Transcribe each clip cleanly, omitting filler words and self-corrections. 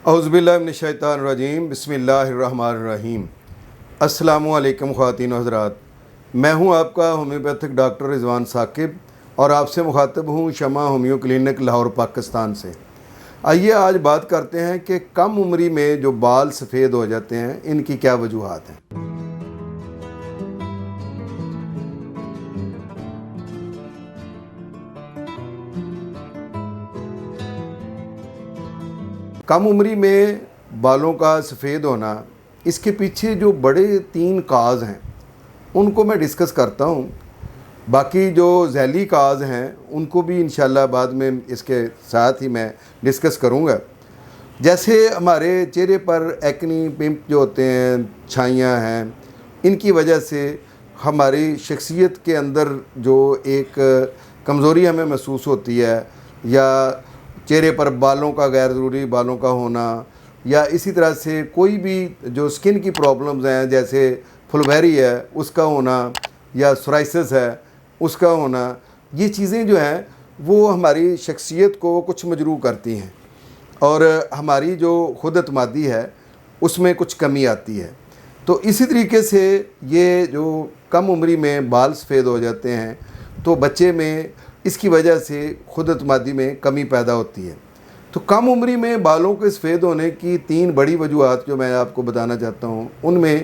اعوذباللہ من الشیطان الرجیم، بسم اللہ الرحمن الرحیم۔ السلام علیکم خواتین و حضرات، میں ہوں آپ کا ہومیوپیتھک ڈاکٹر رضوان ثاقب اور آپ سے مخاطب ہوں شمع ہومیو کلینک لاہور پاکستان سے۔ آئیے آج بات کرتے ہیں کہ کم عمری میں جو بال سفید ہو جاتے ہیں ان کی کیا وجوہات ہیں۔ کم عمری میں بالوں کا سفید ہونا، اس کے پیچھے جو بڑے 3 کاز ہیں ان کو میں ڈسکس کرتا ہوں، باقی جو ذیلی کاز ہیں ان کو بھی انشاءاللہ بعد میں اس کے ساتھ ہی میں ڈسکس کروں گا۔ جیسے ہمارے چہرے پر ایکنی پمپ جو ہوتے ہیں، چھائیاں ہیں، ان کی وجہ سے ہماری شخصیت کے اندر جو ایک کمزوری ہمیں محسوس ہوتی ہے، یا چہرے پر بالوں کا غیر ضروری بالوں کا ہونا، یا اسی طرح سے کوئی بھی جو سکن کی پرابلمز ہیں جیسے پھلبیری ہے اس کا ہونا، یا سورائسس ہے اس کا ہونا، یہ چیزیں جو ہیں وہ ہماری شخصیت کو کچھ مجروح کرتی ہیں اور ہماری جو خود اعتمادی ہے اس میں کچھ کمی آتی ہے۔ تو اسی طریقے سے یہ جو کم عمری میں بال سفید ہو جاتے ہیں تو بچے میں اس کی وجہ سے خود اعتمادی میں کمی پیدا ہوتی ہے۔ تو کم عمری میں بالوں کے سفید ہونے کی 3 بڑی وجوہات جو میں آپ کو بتانا چاہتا ہوں، ان میں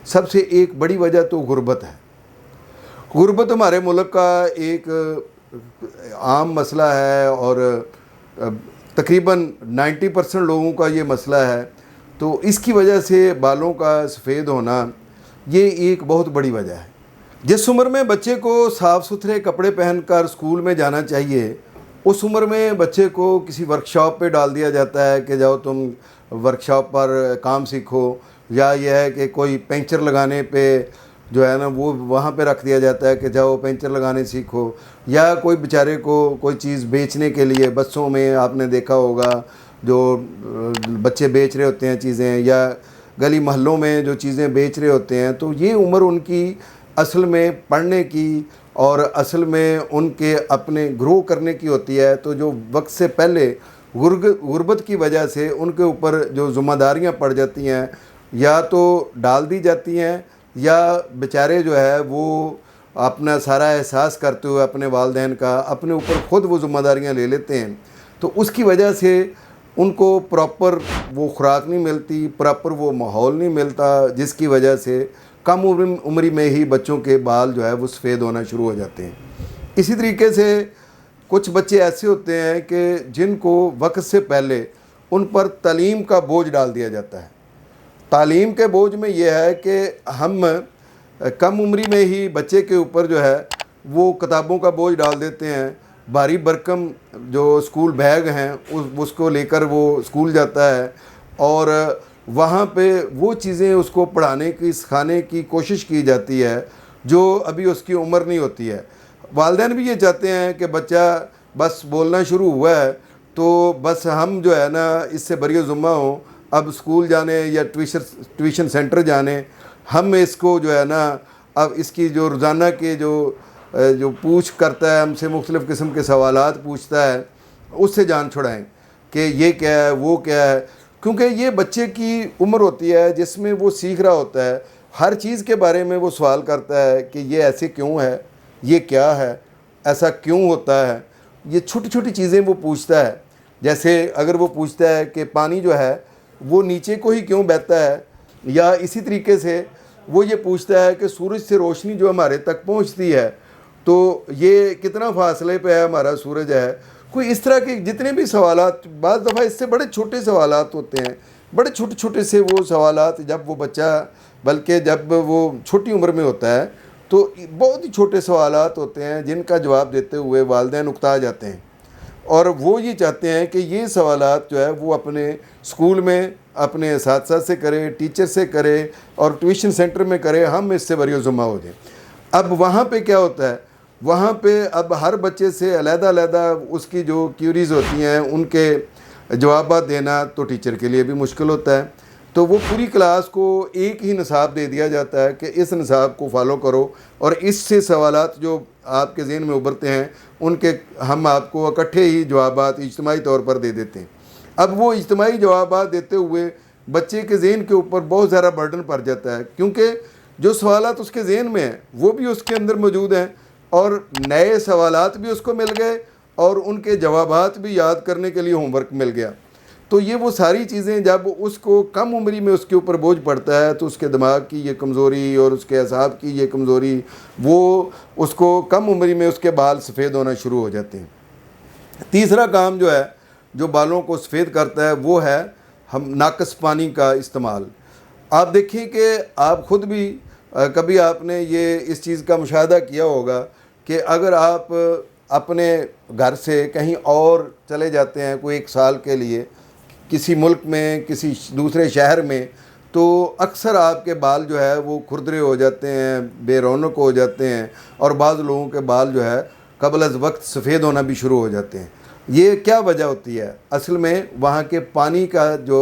سب سے ایک بڑی وجہ تو غربت ہے۔ غربت ہمارے ملک کا ایک عام مسئلہ ہے اور تقریباً 90% لوگوں کا یہ مسئلہ ہے۔ تو اس کی وجہ سے بالوں کا سفید ہونا یہ ایک بہت بڑی وجہ ہے۔ جس عمر میں بچے کو صاف ستھرے کپڑے پہن کر اسکول میں جانا چاہیے، اس عمر میں بچے کو کسی ورکشاپ پہ ڈال دیا جاتا ہے کہ جاؤ تم ورکشاپ پر کام سیکھو، یا یہ ہے کہ کوئی پنچر لگانے پہ جو ہے نا وہ وہاں پہ رکھ دیا جاتا ہے کہ جاؤ پنچر لگانے سیکھو، یا کوئی بیچارے کو کوئی چیز بیچنے کے لیے بسوں میں آپ نے دیکھا ہوگا جو بچے بیچ رہے ہوتے ہیں چیزیں، یا گلی محلوں میں جو چیزیں بیچ رہے ہوتے ہیں۔ تو یہ عمر ان کی اصل میں پڑھنے کی اور اصل میں ان کے اپنے گرو کرنے کی ہوتی ہے۔ تو جو وقت سے پہلے غربت کی وجہ سے ان کے اوپر جو ذمہ داریاں پڑ جاتی ہیں یا تو ڈال دی جاتی ہیں، یا بیچارے جو ہے وہ اپنا سارا احساس کرتے ہوئے اپنے والدین کا اپنے اوپر خود وہ ذمہ داریاں لے لیتے ہیں۔ تو اس کی وجہ سے ان کو پراپر وہ خوراک نہیں ملتی، پراپر وہ ماحول نہیں ملتا، جس کی وجہ سے کم عمری میں ہی بچوں کے بال جو ہے وہ سفید ہونا شروع ہو جاتے ہیں۔ اسی طریقے سے کچھ بچے ایسے ہوتے ہیں کہ جن کو وقت سے پہلے ان پر تعلیم کا بوجھ ڈال دیا جاتا ہے۔ تعلیم کے بوجھ میں یہ ہے کہ ہم کم عمری میں ہی بچے کے اوپر جو ہے وہ کتابوں کا بوجھ ڈال دیتے ہیں، بھاری بھرکم جو اسکول بیگ ہیں اس کو لے کر وہ اسکول جاتا ہے، اور وہاں پہ وہ چیزیں اس کو پڑھانے کی سکھانے کی کوشش کی جاتی ہے جو ابھی اس کی عمر نہیں ہوتی ہے۔ والدین بھی یہ چاہتے ہیں کہ بچہ بس بولنا شروع ہوا ہے تو بس ہم جو ہے نا اس سے بری ذمہ ہوں، اب اسکول جانے یا ٹیوشن سینٹر جانے، ہم اس کو جو ہے نا اب اس کی جو روزانہ کے جو پوچھ کرتا ہے ہم سے، مختلف قسم کے سوالات پوچھتا ہے، اس سے جان چھڑائیں کہ یہ کیا ہے وہ کیا ہے، کیونکہ یہ بچے کی عمر ہوتی ہے جس میں وہ سیکھ رہا ہوتا ہے، ہر چیز کے بارے میں وہ سوال کرتا ہے کہ یہ ایسے کیوں ہے، یہ کیا ہے، ایسا کیوں ہوتا ہے، یہ چھوٹی چھوٹی چیزیں وہ پوچھتا ہے۔ جیسے اگر وہ پوچھتا ہے کہ پانی جو ہے وہ نیچے کو ہی کیوں بہتا ہے، یا اسی طریقے سے وہ یہ پوچھتا ہے کہ سورج سے روشنی جو ہمارے تک پہنچتی ہے تو یہ کتنا فاصلے پہ ہے ہمارا سورج ہے، کوئی اس طرح کے جتنے بھی سوالات، بعض دفعہ اس سے بڑے چھوٹے سوالات ہوتے ہیں، بڑے چھوٹے چھوٹے سے وہ سوالات جب وہ بچہ، بلکہ جب وہ چھوٹی عمر میں ہوتا ہے تو بہت ہی چھوٹے سوالات ہوتے ہیں جن کا جواب دیتے ہوئے والدین اکتا جاتے ہیں، اور وہ یہ چاہتے ہیں کہ یہ سوالات جو ہے وہ اپنے اسکول میں اپنے اساتذہ سے کرے، ٹیچر سے کرے اور ٹیوشن سینٹر میں کرے، ہم اس سے بری ذمہ ہو جائیں۔ اب وہاں پہ کیا ہوتا ہے، وہاں پہ اب ہر بچے سے علیحدہ علیحدہ اس کی جو کیوریز ہوتی ہیں ان کے جوابات دینا تو ٹیچر کے لیے بھی مشکل ہوتا ہے۔ تو وہ پوری کلاس کو ایک ہی نصاب دے دیا جاتا ہے کہ اس نصاب کو فالو کرو، اور اس سے سوالات جو آپ کے ذہن میں ابھرتے ہیں ان کے ہم آپ کو اکٹھے ہی جوابات اجتماعی طور پر دے دیتے ہیں۔ اب وہ اجتماعی جوابات دیتے ہوئے بچے کے ذہن کے اوپر بہت زیادہ برڈن پڑ جاتا ہے، کیونکہ جو سوالات اس کے ذہن میں ہیں وہ بھی اس کے اندر موجود ہیں، اور نئے سوالات بھی اس کو مل گئے، اور ان کے جوابات بھی یاد کرنے کے لیے ہوم ورک مل گیا۔ تو یہ وہ ساری چیزیں جب اس کو کم عمری میں اس کے اوپر بوجھ پڑتا ہے تو اس کے دماغ کی یہ کمزوری اور اس کے اعصاب کی یہ کمزوری، وہ اس کو کم عمری میں اس کے بال سفید ہونا شروع ہو جاتے ہیں۔ تیسرا کام جو ہے جو بالوں کو سفید کرتا ہے وہ ہے ہم ناقص پانی کا استعمال۔ آپ دیکھیں کہ آپ خود بھی کبھی آپ نے یہ اس چیز کا مشاہدہ کیا ہوگا کہ اگر آپ اپنے گھر سے کہیں اور چلے جاتے ہیں کوئی 1 سال کے لیے کسی ملک میں، کسی دوسرے شہر میں، تو اکثر آپ کے بال جو ہے وہ کھردرے ہو جاتے ہیں، بے رونق ہو جاتے ہیں، اور بعض لوگوں کے بال جو ہے قبل از وقت سفید ہونا بھی شروع ہو جاتے ہیں۔ یہ کیا وجہ ہوتی ہے؟ اصل میں وہاں کے پانی کا جو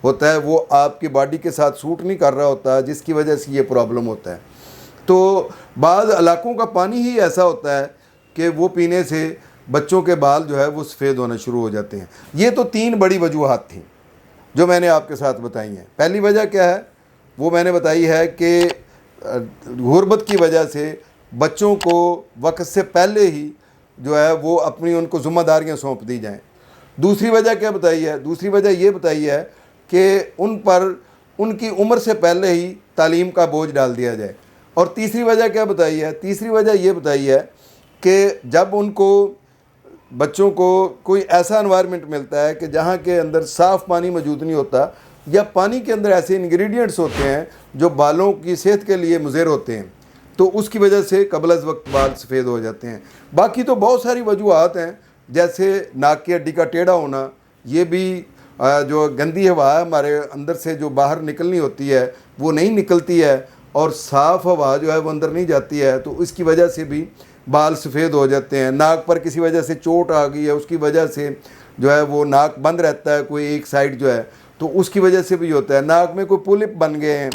ہوتا ہے وہ آپ کی باڈی کے ساتھ سوٹ نہیں کر رہا ہوتا، جس کی وجہ سے یہ پرابلم ہوتا ہے۔ تو بعض علاقوں کا پانی ہی ایسا ہوتا ہے کہ وہ پینے سے بچوں کے بال جو ہے وہ سفید ہونا شروع ہو جاتے ہیں۔ یہ تو 3 بڑی وجوہات تھیں جو میں نے آپ کے ساتھ بتائی ہیں۔ پہلی وجہ کیا ہے؟ وہ میں نے بتائی ہے کہ غربت کی وجہ سے بچوں کو وقت سے پہلے ہی جو ہے وہ اپنی ان کو ذمہ داریاں سونپ دی جائیں۔ دوسری وجہ کیا بتائی ہے؟ دوسری وجہ یہ بتائی ہے کہ ان پر ان کی عمر سے پہلے ہی تعلیم کا بوجھ ڈال دیا جائے۔ اور تیسری وجہ کیا بتائی ہے؟ تیسری وجہ یہ بتائی ہے کہ جب ان کو بچوں کو کوئی ایسا انوائرمنٹ ملتا ہے کہ جہاں کے اندر صاف پانی موجود نہیں ہوتا، یا پانی کے اندر ایسے انگریڈینٹس ہوتے ہیں جو بالوں کی صحت کے لیے مضر ہوتے ہیں، تو اس کی وجہ سے قبل از وقت بال سفید ہو جاتے ہیں۔ باقی تو بہت ساری وجوہات ہیں، جیسے ناک کی ہڈی کا ٹیڑھا ہونا، یہ بھی جو گندی ہوا ہے ہمارے اندر سے جو باہر نکلنی ہوتی ہے وہ نہیں نکلتی ہے، اور صاف ہوا جو ہے وہ اندر نہیں جاتی ہے، تو اس کی وجہ سے بھی بال سفید ہو جاتے ہیں۔ ناک پر کسی وجہ سے چوٹ آ گئی ہے، اس کی وجہ سے جو ہے وہ ناک بند رہتا ہے کوئی ایک سائڈ جو ہے، تو اس کی وجہ سے بھی ہوتا ہے۔ ناک میں کوئی پولپ بن گئے ہیں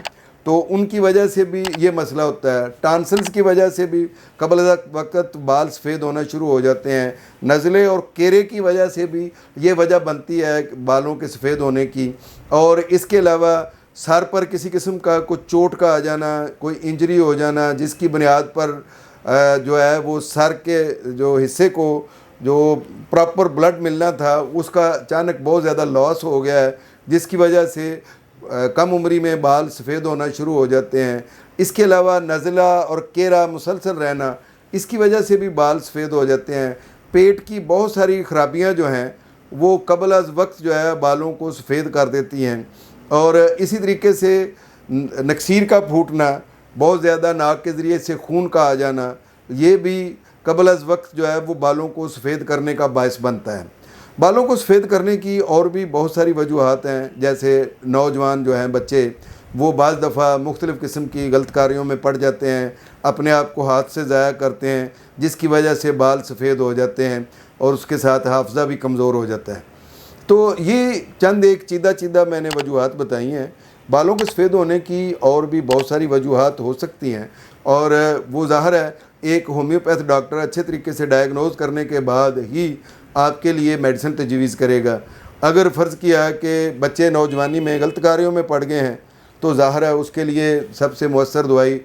تو ان کی وجہ سے بھی یہ مسئلہ ہوتا ہے۔ ٹانسلز کی وجہ سے بھی قبل از وقت بال سفید ہونا شروع ہو جاتے ہیں۔ نزلے اور کیرے کی وجہ سے بھی یہ وجہ بنتی ہے بالوں کے سفید ہونے کی۔ اور اس کے علاوہ سر پر کسی قسم کا کوئی چوٹ کا آ جانا، کوئی انجری ہو جانا، جس کی بنیاد پر جو ہے وہ سر کے جو حصے کو جو پراپر بلڈ ملنا تھا اس کا اچانک بہت زیادہ لاس ہو گیا ہے، جس کی وجہ سے کم عمری میں بال سفید ہونا شروع ہو جاتے ہیں۔ اس کے علاوہ نزلہ اور کیرا مسلسل رہنا، اس کی وجہ سے بھی بال سفید ہو جاتے ہیں۔ پیٹ کی بہت ساری خرابیاں جو ہیں وہ قبل از وقت جو ہے بالوں کو سفید کر دیتی ہیں۔ اور اسی طریقے سے نکسیر کا پھوٹنا، بہت زیادہ ناک کے ذریعے سے خون کا آ جانا، یہ بھی قبل از وقت جو ہے وہ بالوں کو سفید کرنے کا باعث بنتا ہے۔ بالوں کو سفید کرنے کی اور بھی بہت ساری وجوہات ہیں، جیسے نوجوان جو ہیں بچے، وہ بعض دفعہ مختلف قسم کی غلط کاریوں میں پڑ جاتے ہیں، اپنے آپ کو ہاتھ سے ضائع کرتے ہیں، جس کی وجہ سے بال سفید ہو جاتے ہیں، اور اس کے ساتھ حافظہ بھی کمزور ہو جاتا ہے۔ تو یہ چند ایک چیدہ میں نے وجوہات بتائی ہیں۔ بالوں کے سفید ہونے کی اور بھی بہت ساری وجوہات ہو سکتی ہیں، اور وہ ظاہر ہے ایک ہومیوپیتھ ڈاکٹر اچھے طریقے سے ڈائگنوز کرنے کے بعد ہی آپ کے لیے میڈیسن تجویز کرے گا۔ اگر فرض کیا کہ بچے نوجوانی میں غلط کاریوں میں پڑ گئے ہیں تو ظاہر ہے اس کے لیے سب سے مؤثر دوائی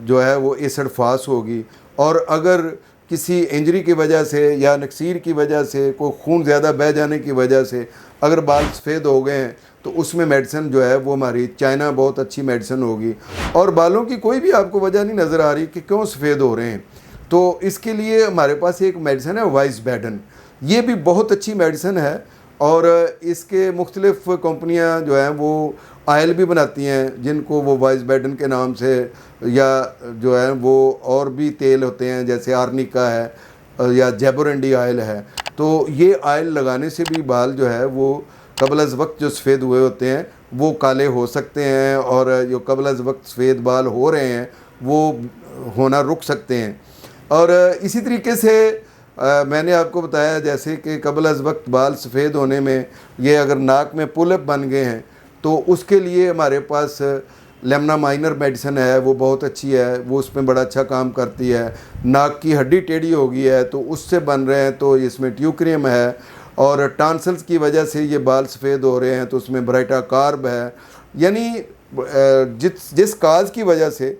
جو ہے وہ ایسڈ فاس ہوگی، اور اگر کسی انجری کی وجہ سے یا نکسیر کی وجہ سے کوئی خون زیادہ بہہ جانے کی وجہ سے اگر بال سفید ہو گئے ہیں تو اس میں میڈیسن جو ہے وہ ہماری چائنا بہت اچھی میڈیسن ہوگی۔ اور بالوں کی کوئی بھی آپ کو وجہ نہیں نظر آ رہی کہ کیوں سفید ہو رہے ہیں، تو اس کے لیے ہمارے پاس ایک میڈیسن ہے وائس بیڈن، یہ بھی بہت اچھی میڈیسن ہے، اور اس کے مختلف کمپنیاں جو ہیں وہ آئل بھی بناتی ہیں جن کو وہ وائس بیڈن کے نام سے، یا جو ہے وہ اور بھی تیل ہوتے ہیں جیسے آرنیکا ہے یا جیبورنڈی آئل ہے، تو یہ آئل لگانے سے بھی بال جو ہے وہ قبل از وقت جو سفید ہوئے ہوتے ہیں وہ کالے ہو سکتے ہیں، اور جو قبل از وقت سفید بال ہو رہے ہیں وہ ہونا رک سکتے ہیں۔ اور اسی طریقے سے میں نے آپ کو بتایا جیسے کہ قبل از وقت بال سفید ہونے میں یہ اگر ناک میں پولپ بن گئے ہیں تو اس کے لیے ہمارے پاس لیمنا مائنر میڈیسن ہے، وہ بہت اچھی ہے، وہ اس میں بڑا اچھا کام کرتی ہے۔ ناک کی ہڈی ٹیڑھی ہو گئی ہے تو اس سے بن رہے ہیں تو اس میں ٹیوکریم ہے، اور ٹانسلز کی وجہ سے یہ بال سفید ہو رہے ہیں تو اس میں برائٹا کارب ہے، یعنی جس کاز کی وجہ سے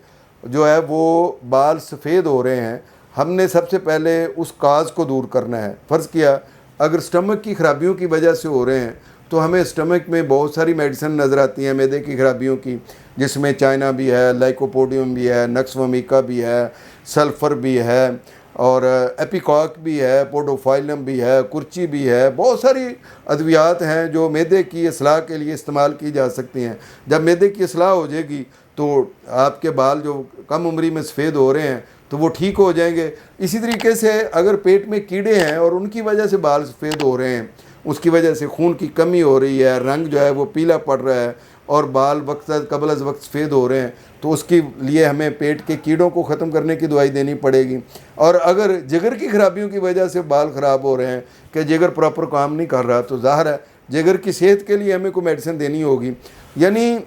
جو ہے وہ بال سفید ہو رہے ہیں، ہم نے سب سے پہلے اس کاز کو دور کرنا ہے۔ فرض کیا اگر سٹمک کی خرابیوں کی وجہ سے ہو رہے ہیں تو ہمیں سٹمک میں بہت ساری میڈیسن نظر آتی ہیں معدے کی خرابیوں کی، جس میں چائنا بھی ہے، لائکوپوڈیم بھی ہے، نکس ومیکا بھی ہے، سلفر بھی ہے، اور ایپیکاک بھی ہے، پوڈوفائلم بھی ہے، کرچی بھی ہے، بہت ساری ادویات ہیں جو معدے کی اصلاح کے لیے استعمال کی جا سکتی ہیں۔ جب معدے کی اصلاح ہو جائے گی تو آپ کے بال جو کم عمری میں سفید ہو رہے ہیں تو وہ ٹھیک ہو جائیں گے۔ اسی طریقے سے اگر پیٹ میں کیڑے ہیں اور ان کی وجہ سے بال سفید ہو رہے ہیں، اس کی وجہ سے خون کی کمی ہو رہی ہے، رنگ جو ہے وہ پیلا پڑ رہا ہے اور بال قبل از وقت سفید ہو رہے ہیں، تو اس کے لیے ہمیں پیٹ کے کیڑوں کو ختم کرنے کی دوائی دینی پڑے گی۔ اور اگر جگر کی خرابیوں کی وجہ سے بال خراب ہو رہے ہیں کہ جگر پراپر کام نہیں کر رہا، تو ظاہر ہے جگر کی صحت کے لیے ہمیں کوئی میڈیسن دینی ہوگی۔ یعنی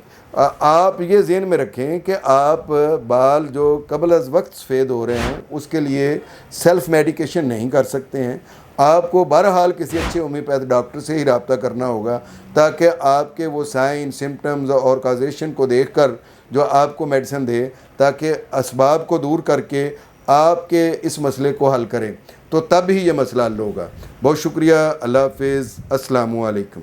آپ یہ ذہن میں رکھیں کہ آپ بال جو قبل از وقت سفید ہو رہے ہیں اس کے لیے سیلف میڈیکیشن نہیں کر سکتے ہیں۔ آپ کو بہرحال کسی اچھے ہومیوپیتھ ڈاکٹر سے ہی رابطہ کرنا ہوگا تاکہ آپ کے وہ سائن، سمپٹمز اور کازیشن کو دیکھ کر جو آپ کو میڈیسن دے، تاکہ اسباب کو دور کر کے آپ کے اس مسئلے کو حل کریں، تو تب ہی یہ مسئلہ حل ہوگا۔ بہت شکریہ، اللہ حافظ، السلام علیکم۔